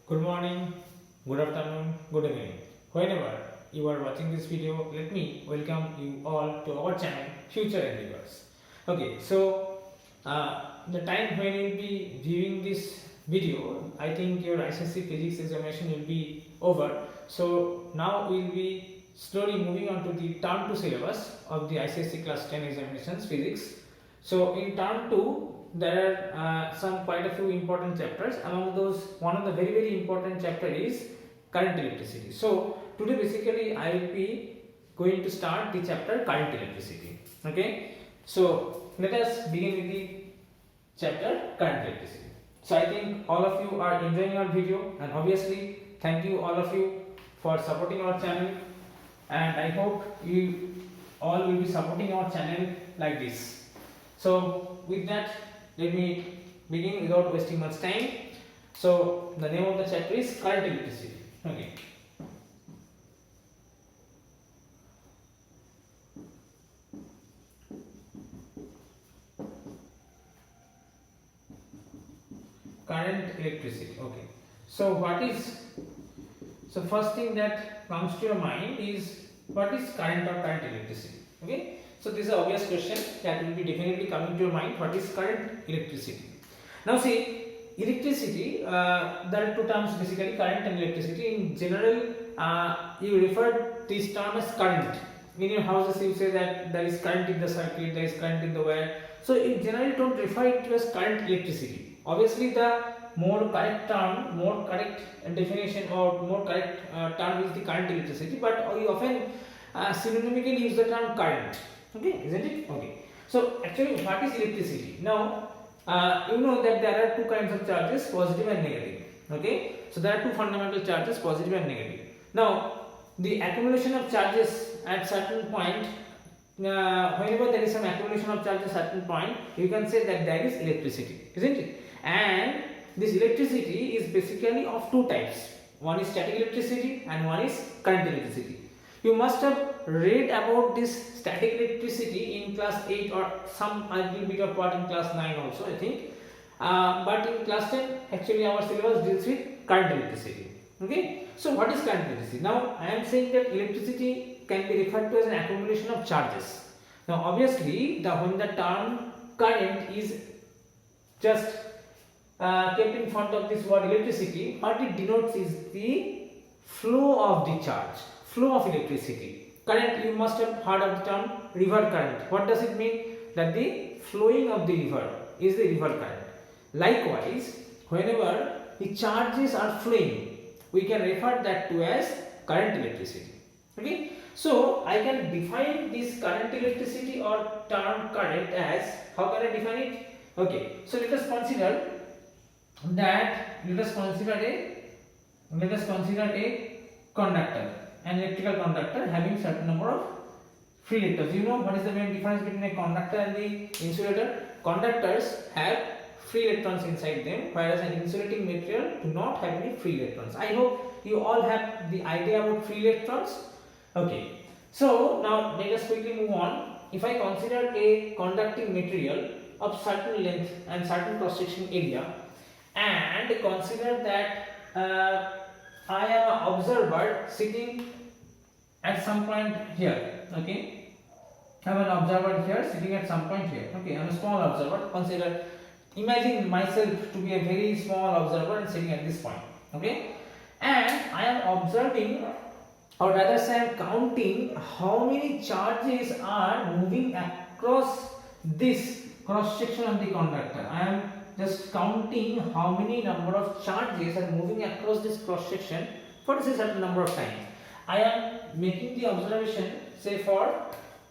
Good morning, good afternoon, good evening. Whenever you are watching this video, let me welcome you all to our channel Future Endeavors. Okay, so the time when you will be viewing this video, I think your ICSE physics examination will be over. So now we will be slowly moving on to the term 2 syllabus of the ICSE class 10 examinations physics. So in term 2, there are some quite a few important chapters. Among those, one of the very important chapter is current electricity. So today basically I will be going to start the chapter current electricity. Okay, so let us begin with the chapter current electricity. So I think all of you are enjoying our video, and obviously thank you all of you for supporting our channel, and I hope you all will be supporting our channel like this. So with that, let me begin without wasting much time. So the name of the chapter is current electricity. Okay. Current electricity. Okay. So what is, so first thing that comes to your mind is what is current or current electricity? Okay. So this is an obvious question that will be definitely coming to your mind. What is current electricity? Now see, electricity, there are two terms basically, current and electricity. In general, you refer this term as current. In your houses you say that there is current in the circuit, there is current in the wire. So in general you don't refer it to as current electricity. Obviously the more correct term, more correct definition or more correct term is the current electricity, but we often synonymically use the term current. Okay, isn't it? Okay. So actually what is electricity? Now you know that there are two kinds of charges, positive and negative. Okay, so there are two fundamental charges, positive and negative. Now the accumulation of charges at certain point, whenever there is some accumulation of charges at certain point, you can say that there is electricity, isn't it? And this electricity is basically of two types. One is static electricity and one is current electricity. You must have read about this static electricity in class 8 or some a little bit of part in class 9 also, I think. But in class 10, actually our syllabus deals with current electricity. Okay. So what is current electricity? Now I am saying that electricity can be referred to as an accumulation of charges. Now obviously when the term current is just kept in front of this word electricity, what it denotes is the flow of the charge, flow of electricity. Current, you must have heard of the term river current. What does it mean? That the flowing of the river is the river current. Likewise, whenever the charges are flowing, we can refer that to as current electricity. Okay, so I can define this current electricity or term current as, how can I define it? Okay, so let us consider that, let us consider a conductor, an electrical conductor having certain number of free electrons. You know what is the main difference between a conductor and the insulator? Conductors have free electrons inside them, whereas an insulating material do not have any free electrons. I hope you all have the idea about free electrons. Okay, so now let us quickly move on. If I consider a conducting material of certain length and certain cross section area, and consider that I am an observer sitting at some point here. Okay, I am an observer here sitting at some point here. Okay, I am a small observer. Consider, imagine myself to be a very small observer and sitting at this point. Okay, and I am observing, or rather say I am counting how many charges are moving across this cross section of the conductor. I am just counting how many number of charges are moving across this cross section for a certain number of times. I am making the observation, say for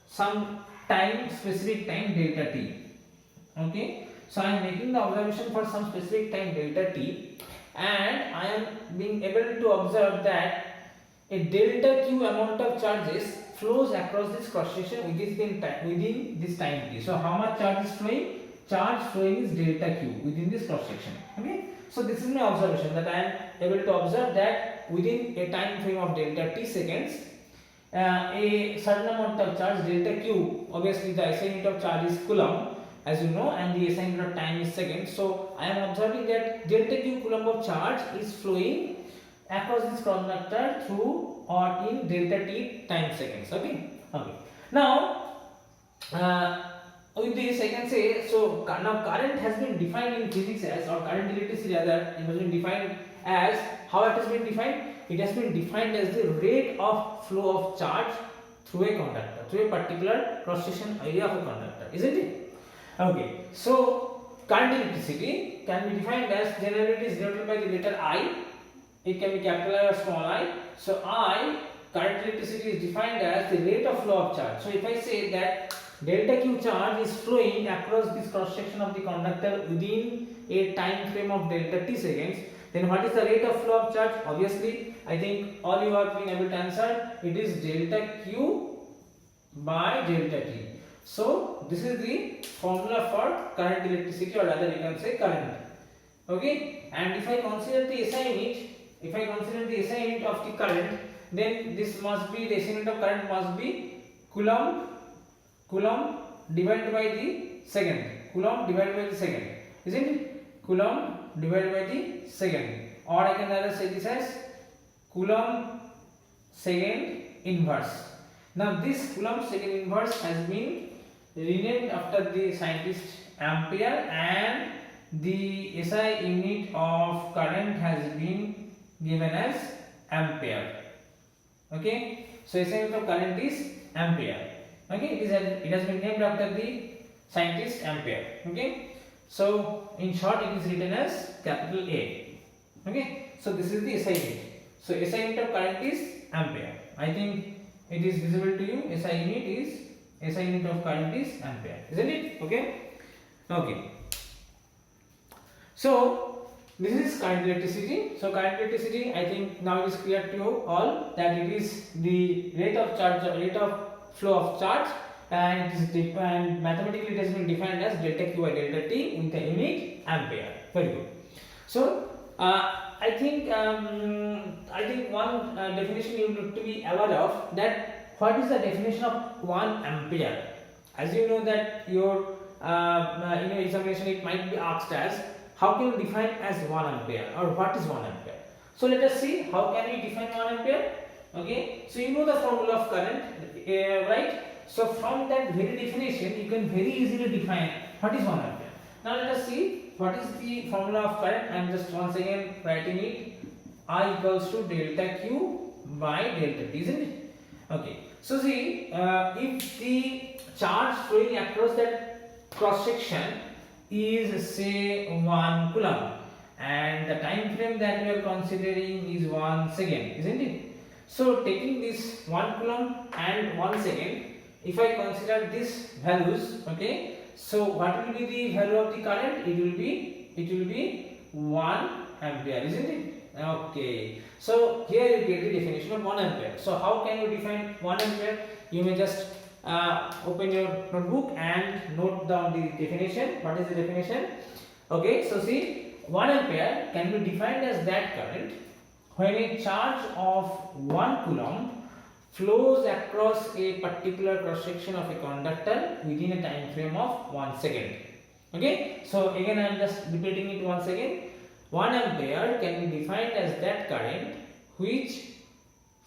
some time, specific time delta t. Okay, so I am making the observation for some specific time delta t, and I am being able to observe that a delta q amount of charges flows across this cross section within this time t. So how much charge is flowing? Charge flowing is delta q within this cross section. Okay, so this is my observation, that I am able to observe that within a time frame of delta t seconds, a certain amount of charge delta q, obviously the SI unit of charge is coulomb, as you know, and the SI unit of time is second. So I am observing that delta q coulomb of charge is flowing across this conductor through or in delta t time seconds. Okay. Now with this I can say, so now current has been defined in physics as, or current electricity rather, it has been defined as, how it has been defined? It has been defined as the rate of flow of charge through a conductor, through a particular cross section area of a conductor, isn't it? Okay, so current electricity can be defined as, generally it is denoted by the letter I. It can be capital I or small I. So I, current electricity, is defined as the rate of flow of charge. So if I say that delta q charge is flowing across this cross section of the conductor within a time frame of delta t seconds, then what is the rate of flow of charge? Obviously, I think all you have been able to answer, it is delta q by delta t. So this is the formula for current electricity, or rather you can say current. Okay, and if I consider the SI unit, of the current, then this must be, the SI unit of current must be coulomb divided by the second, isn't it? Coulomb divided by the second, or I can rather say this as coulomb second inverse. Now this coulomb second inverse has been renamed after the scientist Ampere, and the SI unit of current has been given as ampere. Okay, so SI unit of current is ampere. Okay, it has been named after the scientist Ampere. Okay, so in short it is written as capital A. Okay, so this is the SI unit. So SI unit of current is ampere. I think it is visible to you. SI unit of current is ampere, isn't it? Okay. So this is current electricity. So current electricity, I think now it is clear to you all that it is the rate of charge, or rate of flow of charge, and it is and mathematically it has been defined as delta q by delta t in the unit ampere. Very good. So I think one definition you need to be aware of, that what is the definition of 1 ampere. As you know that your examination it might be asked as, how can you define as 1 ampere, or what is 1 ampere. So let us see how can we define 1 ampere. Okay, so you know the formula of current, right? So from that very definition you can very easily define what is 1 ampere. Now let us see what is the formula of current. I am just once again writing it. I equals to delta q by delta t, isn't it? Okay, so see, if the charge flowing across that cross section is say 1 coulomb, and the time frame that we are considering is 1 second, isn't it? So taking this 1 coulomb and 1 second, if I consider these values, okay, so what will be the value of the current? It will be 1 ampere, isn't it? Okay, so here you get the definition of 1 ampere. So how can you define 1 ampere? You may just open your notebook and note down the definition. What is the definition? Okay, so see, 1 ampere can be defined as that current when a charge of 1 coulomb flows across a particular cross section of a conductor within a time frame of 1 second. Okay, so again I am just repeating it once again. 1 ampere can be defined as that current which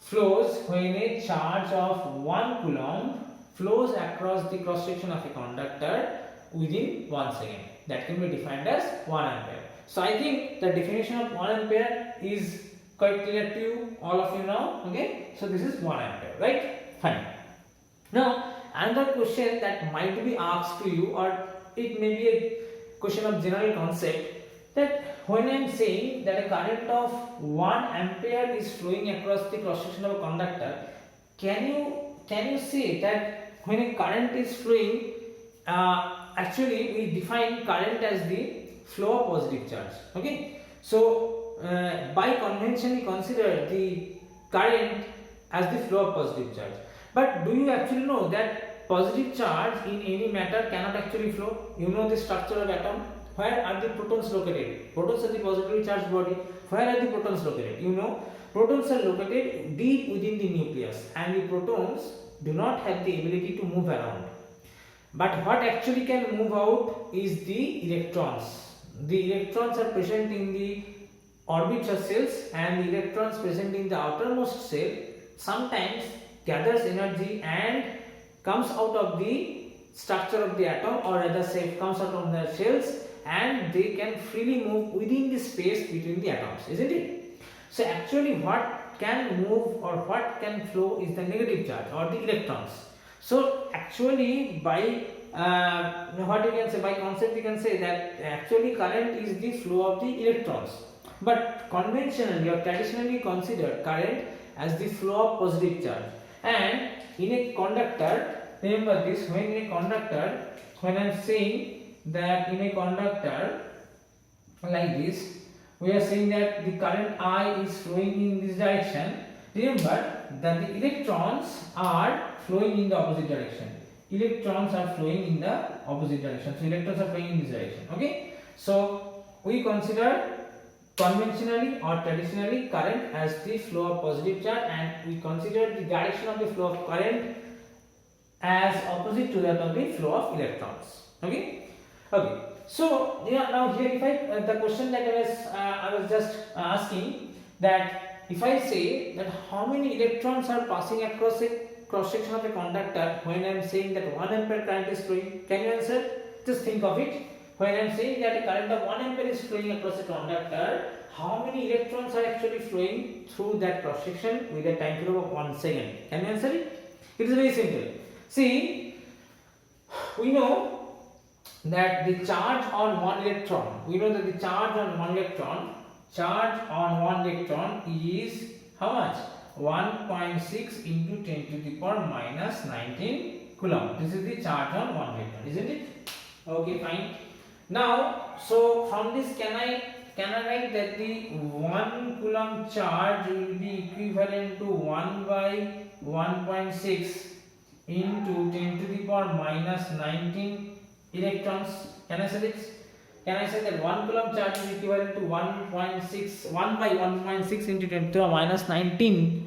flows when a charge of 1 coulomb flows across the cross section of a conductor within 1 second. That can be defined as 1 ampere. So I think the definition of 1 ampere is quite clear to you, all of you now. Okay, so this is 1 ampere, right? Fine. Now another question that might be asked to you, or it may be a question of general concept, that when I am saying that a current of 1 ampere is flowing across the cross section of a conductor, can you say that when a current is flowing, actually we define current as the flow of positive charge. Okay, so by convention we consider the current as the flow of positive charge. But do you actually know that positive charge in any matter cannot actually flow? You know the structure of atom. Where are the protons located? Protons are the positively charged body. Where are the protons located? You know, protons are located deep within the nucleus, and the protons do not have the ability to move around. But what actually can move out is the electrons. the electrons are present in the orbits of cells, and the electrons present in the outermost cell sometimes gathers energy and comes out of the structure of the atom, or rather say comes out of the shells, and they can freely move within the space between the atoms, isn't it? So actually what can move or what can flow is the negative charge or the electrons. So actually by what you can say, by concept you can say that actually current is the flow of the electrons, but conventionally or traditionally considered current as the flow of positive charge. And in a conductor, remember this, when in a conductor, when I am saying that in a conductor like this, we are saying that the current I is flowing in this direction. Remember that the electrons are flowing in the opposite direction. Electrons are flowing in the opposite direction. So electrons are flowing in this direction. Okay. So we consider conventionally or traditionally current as the flow of positive charge, and we consider the direction of the flow of current as opposite to that of the flow of electrons. Okay. Okay. So now here if I the question that I was just asking, that if I say that how many electrons are passing across a cross section of a conductor when I am saying that 1 ampere current is flowing, can you answer? Just think of it. When I am saying that a current of 1 ampere is flowing across a conductor, how many electrons are actually flowing through that cross section with a time period of 1 second? Can you answer it? It is very simple. See, we know that the charge on one electron, charge on one electron is how much? 1.6 into 10 to the power minus 19 coulomb. This is the charge on one electron, isn't it? Okay, fine. Now, so from this can I write that the 1 coulomb charge will be equivalent to 1 by 1.6 into 10 to the power minus 19 electrons. Can I say this? Can I say that 1 coulomb charge is equivalent to 1 by 1.6 into 10 to the power minus 19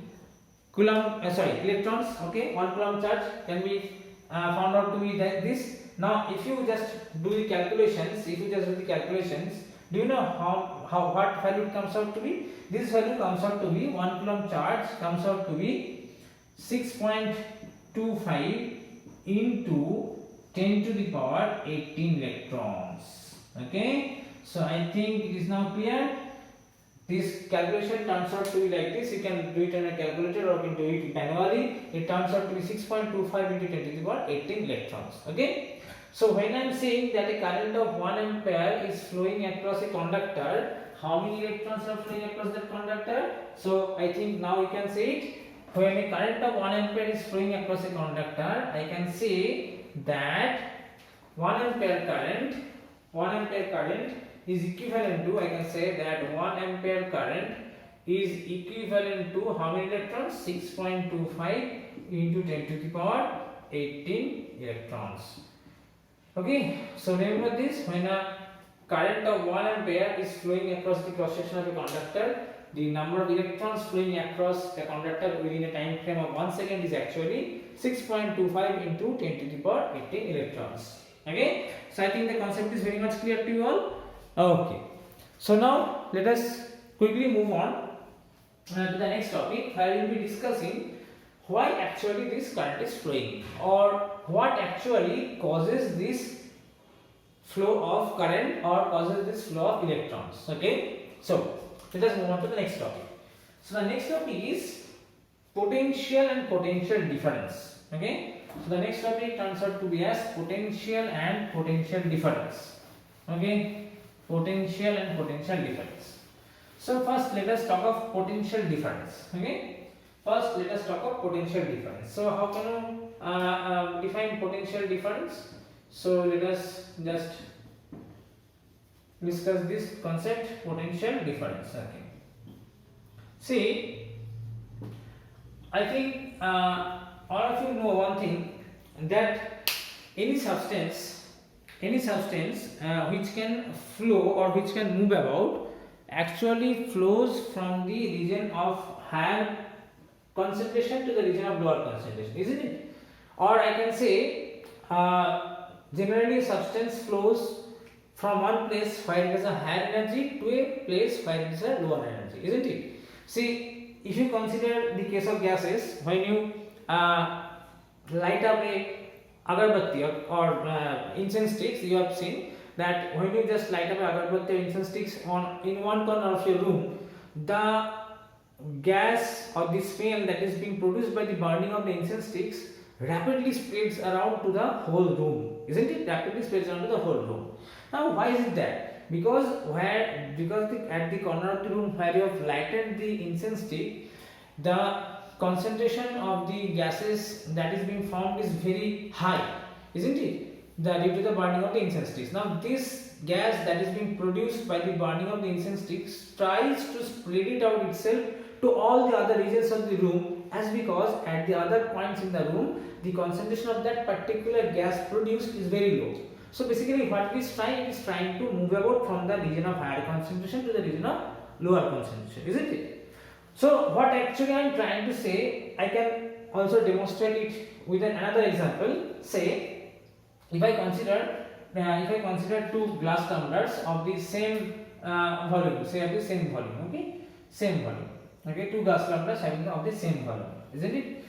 coulomb, electrons. Okay, 1 coulomb charge can be found out to be like this. Now, if you just do the calculations, do you know how what value it comes out to be? This value comes out to be 1 coulomb charge comes out to be 6.25 into 10 to the power 18 electrons. Okay, so I think it is now clear. This calculation turns out to be like this. You can do it on a calculator or you can do it manually. It turns out to be 6.25 into 10 to the power 18 electrons. Okay, so when I am saying that a current of 1 ampere is flowing across a conductor, how many electrons are flowing across that conductor? So I think now you can say it. When a current of 1 ampere is flowing across a conductor, I can say that 1 ampere current is equivalent to, I can say that 1 ampere current is equivalent to how many electrons? 6.25 into 10 to the power 18 electrons. Okay, so remember this, when a current of 1 ampere is flowing across the cross section of a conductor, the number of electrons flowing across the conductor within a time frame of 1 second is actually 6.25 into 10 to the power 18 electrons. Okay, so I think the concept is very much clear to you all. Okay, so now let us quickly move on to the next topic, where we will be discussing why actually this current is flowing, or what actually causes this flow of current or causes this flow of electrons. Okay, so let us move on to the next topic. So the next topic is potential and potential difference. Okay, so the next topic turns out to be as potential and potential difference. Okay, potential and potential difference. So first let us talk of potential difference. Okay, first let us talk of potential difference. So how can you define potential difference? So let us just discuss this concept, potential difference. Okay, see, I think all of you know one thing, that any substance which can flow or which can move about actually flows from the region of higher concentration to the region of lower concentration, isn't it? Or I can say generally substance flows from one place where it has a higher energy to a place where it has a lower energy, isn't it? See, if you consider the case of gases, when you light up a agarbatti or incense sticks, you have seen that when you just light up a agarbatti or incense sticks in one corner of your room, the gas or the smell that is being produced by the burning of the incense sticks rapidly spreads around to the whole room, isn't it? Rapidly spreads around to the whole room. Now, why is it that? Because at the corner of the room where you have lighted the incense stick, the concentration of the gases that is being formed is very high, isn't it? Due to the burning of the incense sticks. Now, this gas that is being produced by the burning of the incense sticks tries to spread it out itself to all the other regions of the room, as because at the other points in the room the concentration of that particular gas produced is very low. So basically what it is trying to move about from the region of higher concentration to the region of lower concentration, isn't it? So what actually I am trying to say, I can also demonstrate it with another example. Say if I consider two glass tumblers of the same volume, say of the same volume, okay, same volume, okay, two glass tumblers having of the same volume, isn't it?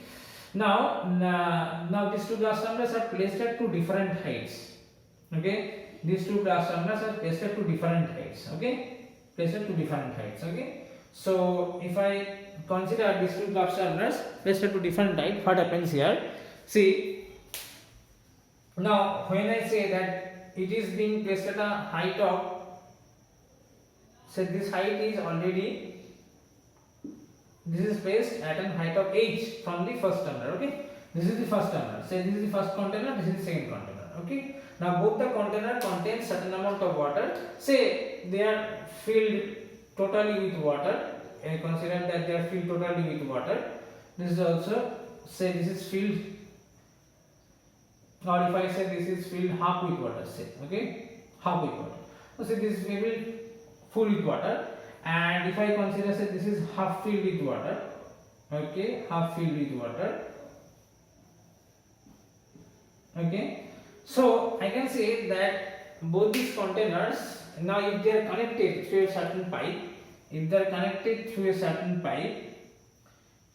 Now these two glass tumblers are placed at two different heights. Okay, these two glass tumblers are placed at two different heights. Okay, placed at two different heights. Okay, so if I consider these two glass tumblers placed at two different heights, what happens here? See, now when I say that it is being placed at a height of, say this height is already, this is placed at a height of h from the first tumbler. Okay, this is the first tumbler. Say this is the first container, this is the second container. Okay, now both the container contains certain amount of water. Say they are filled totally with water. Consider that they are filled totally with water. This is also, say this is filled, or if I say this is filled half with water, say, okay, half with water. So say this is maybe full with water, and if I consider, say this is half filled with water, okay, half filled with water, okay. So I can say that both these containers, now if they are connected through a certain pipe,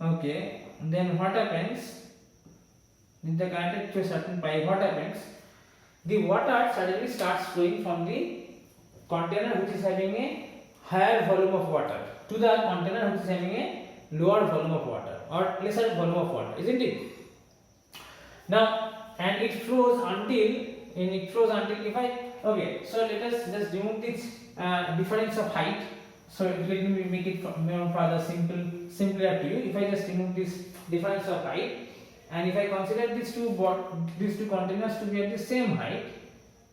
okay, then what happens? If they are connected to a certain pipe, what happens? The water suddenly starts flowing from the container which is having a higher volume of water to the container which is having a lower volume of water or lesser volume of water, isn't it? Now, and it flows until if I, okay, so let us just remove this difference of height. So let me make it further simpler to you. If I just remove this difference of height, and if I consider these two containers to be at the same height,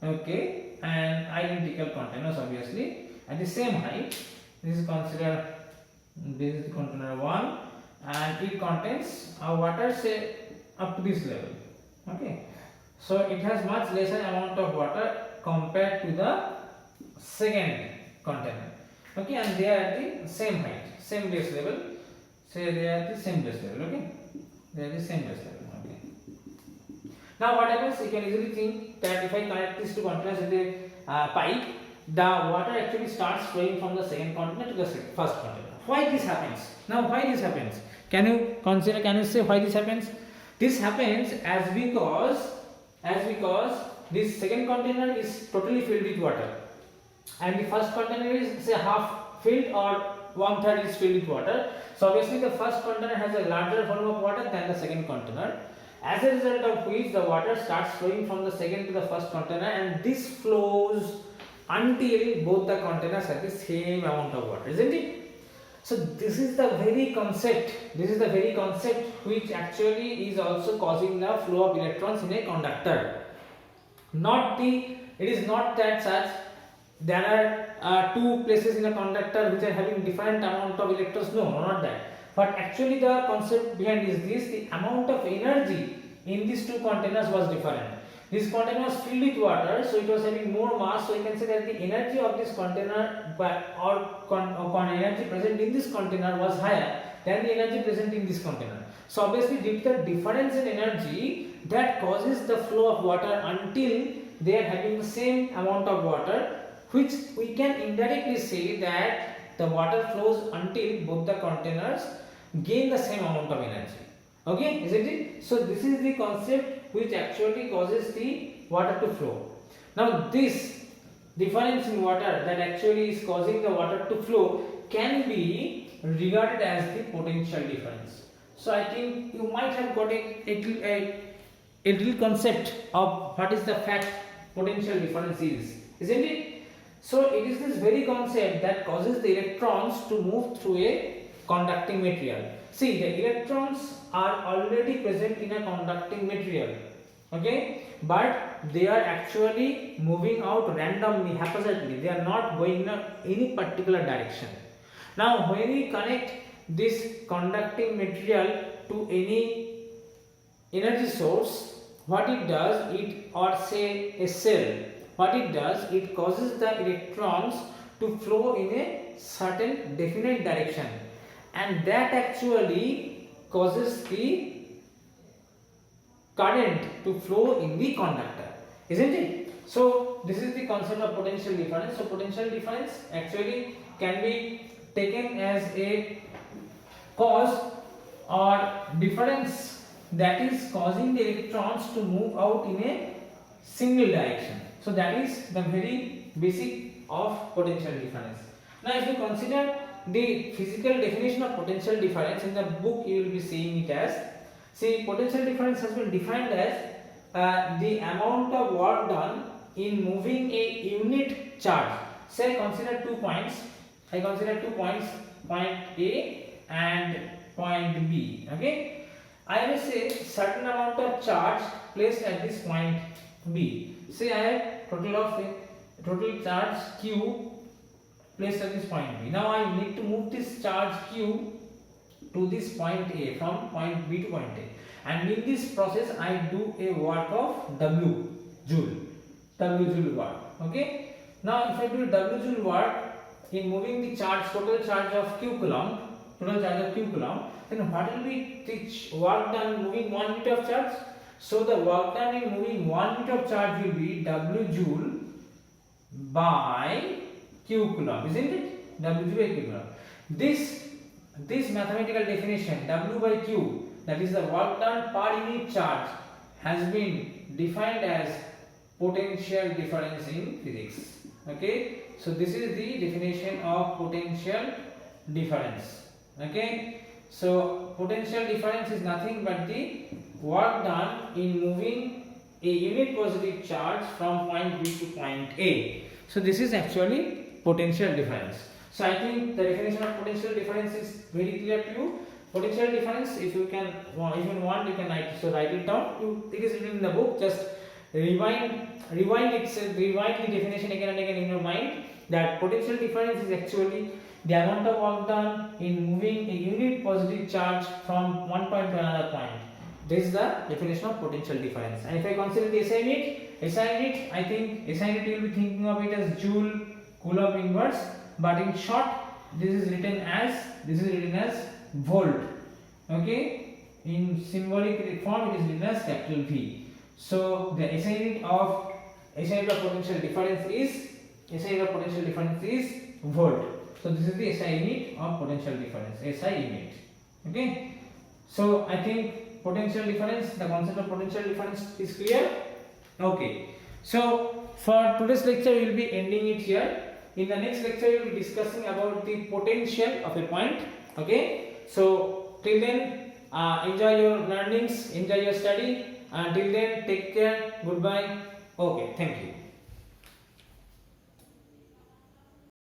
okay, and identical containers obviously at the same height, this is considered, this is the container 1, and it contains water, say up to this level, okay. So it has much lesser amount of water compared to the second container, okay, and they are at the same height, same base level. Say they are at the same base level, okay, they are the same base level, okay. Now what happens? You can easily think that if I connect these two containers with a pipe, the water actually starts flowing from the second container to the first container. Why this happens? Now why this happens? Can you say why this happens? This happens as because this second container is totally filled with water, and the first container is, say, half filled or 1/3 is filled with water. So obviously the first container has a larger volume of water than the second container, as a result of which the water starts flowing from the second to the first container, and this flows until both the containers have the same amount of water, isn't it? So this is the very concept which actually is also causing the flow of electrons in a conductor. It is not that such there are two places in a conductor which are having different amount of electrons. No, not that. But actually the concept behind is this: the amount of energy in these two containers was different. This container was filled with water, so it was having more mass. So you can say that the energy of this container or energy present in this container was higher than the energy present in this container. So obviously due to the difference in energy, that causes the flow of water until they are having the same amount of water, which we can indirectly say that the water flows until both the containers gain the same amount of energy. Okay, isn't it? So this is the concept which actually causes the water to flow. Now this difference in water that actually is causing the water to flow can be regarded as the potential difference. So I think you might have got a little concept of what is the fact potential difference is, isn't it? So it is this very concept that causes the electrons to move through a conducting material. See, the electrons are already present in a conducting material, okay, but they are actually moving out randomly, haphazardly. They are not going in any particular direction. Now when we connect this conducting material to any energy source, what it does, it, or say a cell, what it does, it causes the electrons to flow in a certain definite direction, and that actually causes the current to flow in the conductor, isn't it? So this is the concept of potential difference. So potential difference actually can be taken as a cause or difference that is causing the electrons to move out in a single direction. So that is the very basic of potential difference. Now if you consider the physical definition of potential difference, in the book you will be seeing it as, see, potential difference has been defined as the amount of work done in moving a unit charge. Say I consider 2 points, point A and point B, okay. I will say certain amount of charge placed at this point B. Say I have total charge Q placed at this point B. Now I need to move this charge Q to this point A, from point B to point A, and in this process I do a work of W joule work, okay. Now if I do W joule work in moving the charge, total charge of Q coulomb, then what will be the work done moving 1 meter of charge? So the work done in moving 1 meter of charge will be W joule by Q coulomb, isn't it? W joule by Q coulomb. This mathematical definition, W by Q, that is the work done per unit charge, has been defined as potential difference in physics, okay. So this is the definition of potential difference, okay. So potential difference is nothing but the work done in moving a unit positive charge from point B to point A. So this is actually potential difference. So I think the definition of potential difference is very clear to you. Potential difference, if you can, if you want, you can write it down. It is written in the book. Just rewind the definition again and again in your mind. That potential difference is actually the amount of work done in moving a unit positive charge from one point to another point. This is the definition of potential difference. And if I consider the SI unit, I think SI unit you will be thinking of it as joule coulomb inverse, but in short this is written as volt, okay. In symbolic form it is written as capital V. So the SI unit of potential difference is volt. So this is the SI unit of potential difference, SI unit, okay. So I think potential difference, the concept of potential difference is clear, okay. So for today's lecture we will be ending it here. In the next lecture we will be discussing about the potential of a point, okay. So till then, enjoy your learnings, enjoy your study. Until then, take care, goodbye, okay, thank you.